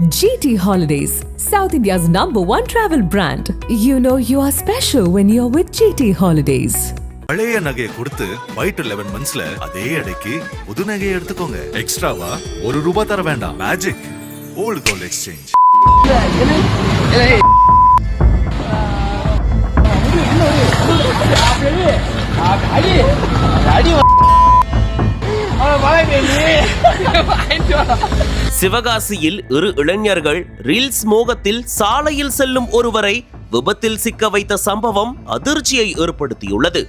GT Holidays, South India's #1 travel brand. You know you are special when you're with GT Holidays. பழைய நகையை கொடுத்து white 11 மந்த்ஸ்ல அதே அடைக்கு புது நகையை எடுத்துக்கோங்க. எக்ஸ்ட்ராவா ₹1 தர வேண்டாம். Magic old gold exchange. சிவகாசியில் இரு இளைஞர்கள் ரீல்ஸ் மோகத்தில் சாலையில் செல்லும் ஒருவரை விபத்தில் சிக்க வைத்த சம்பவம் அதிர்ச்சியை ஏற்படுத்தியுள்ளது.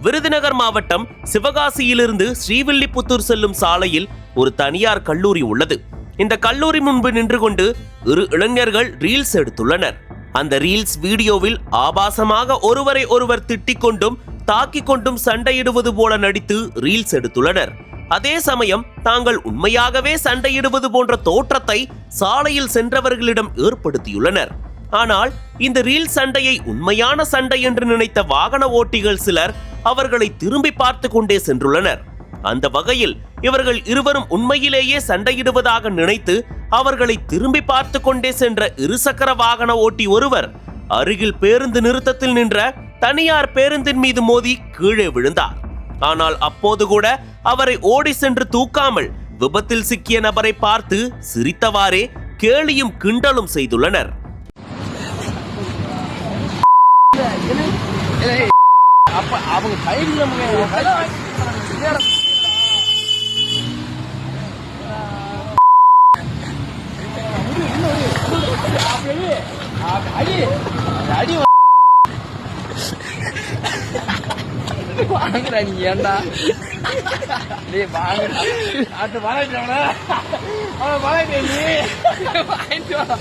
விருதுநகர் மாவட்டம் சிவகாசியிலிருந்து ஸ்ரீவில்லிபுத்தூர் செல்லும் சாலையில் ஒரு தனியார் கல்லூரி உள்ளது. இந்த கல்லூரி முன்பு நின்று கொண்டு இரு இளைஞர்கள் ரீல்ஸ் எடுத்துள்ளனர். அந்த ரீல்ஸ் வீடியோவில் ஆபாசமாக ஒருவரை ஒருவர் திட்டிக் கொண்டும் தாக்கிக் கொண்டும் சண்டையிடுவது போல நடித்து ரீல்ஸ் எடுத்துள்ளனர். அதே சமயம் தாங்கள் உண்மையாகவே சண்டையிடுவது போன்ற தோற்றத்தை சாலையில் சென்றவர்களிடம் ஏற்படுத்தியுள்ளனர். ஆனால் இந்த ரீல் சண்டையை உண்மையான சண்டை என்று நினைத்த வாகன ஓட்டிகள் சிலர் அவர்களை திரும்பி பார்த்து கொண்டே சென்றுள்ளனர். அந்த வகையில் இவர்கள் இருவரும் உண்மையிலேயே சண்டையிடுவதாக நினைத்து அவர்களை திரும்பி பார்த்து கொண்டே சென்ற இருசக்கர வாகன ஓட்டி ஒருவர் அருகில் பேருந்து நிறுத்தத்தில் நின்ற தனியார் பேருந்தின் மீது மோதி கீழே விழுந்தார். ஆனால் அப்போது கூட அவரை ஓடி சென்று தூக்காமல் விபத்தில் சிக்கிய நபரை பார்த்து சிரித்தவாறே கேலியும் கிண்டலும் செய்துள்ளனர். வாங்குறா நீ ஏண்டா டேய் வாங்குடா அது வாங்கிட்டோம்னா அவன் வாங்கிட்டே நீ வாங்கிட்டு வா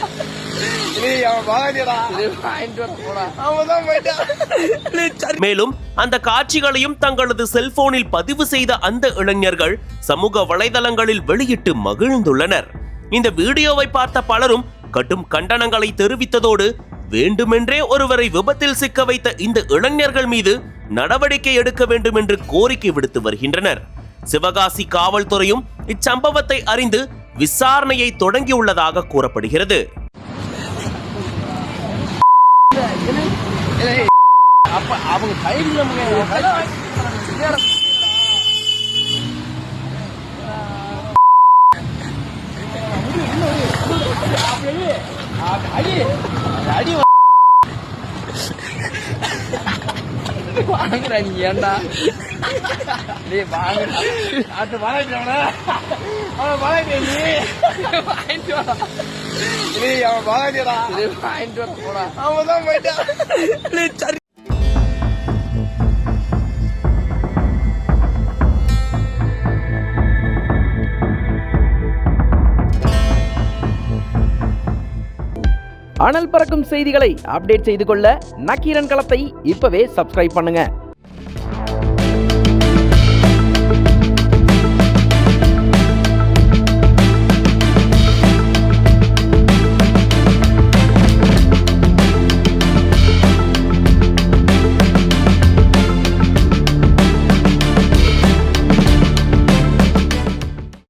டேய் அவன் வாங்கிடா டேய் வாங்கிட்டு போடா அவன் தான் போய்ட்டான். மேலும் அந்த காட்சிகளையும் தங்களது செல்போனில் பதிவு செய்த அந்த இளைஞர்கள் சமூக வலைதளங்களில் வெளியிட்டு மகிழ்ந்துள்ளனர். இந்த வீடியோவை பார்த்த பலரும் கடும் கண்டனங்களை தெரிவித்ததோடு வேண்டுமென்றே ஒருவரை விபத்தில் சிக்க வைத்த இந்த இளைஞர்கள் மீது நடவடிக்கை எடுக்க வேண்டும் என்று கோரிக்கை விடுத்து வருகின்றனர். சிவகாசி காவல்துறையும் இச்சம்பவத்தை அறிந்து விசாரணையை தொடங்கியுள்ளதாக கூறப்படுகிறது. வாங்குறா நீ ஏண்டா டேய் வாங்குடா அது வாங்கிட்டோம்னா அவன் வாங்கிட்டே நீ வாங்கிட்டு வா டேய் அவன் வாங்கிடா டேய் வாங்கிட்டு போடா அவன் தான் போய்ட்டான். அனல் பறக்கும் செய்திகளை அப்டேட் செய்து கொள்ள நக்கீரன் களத்தை இப்பவே சப்ஸ்கிரைப் பண்ணுங்க.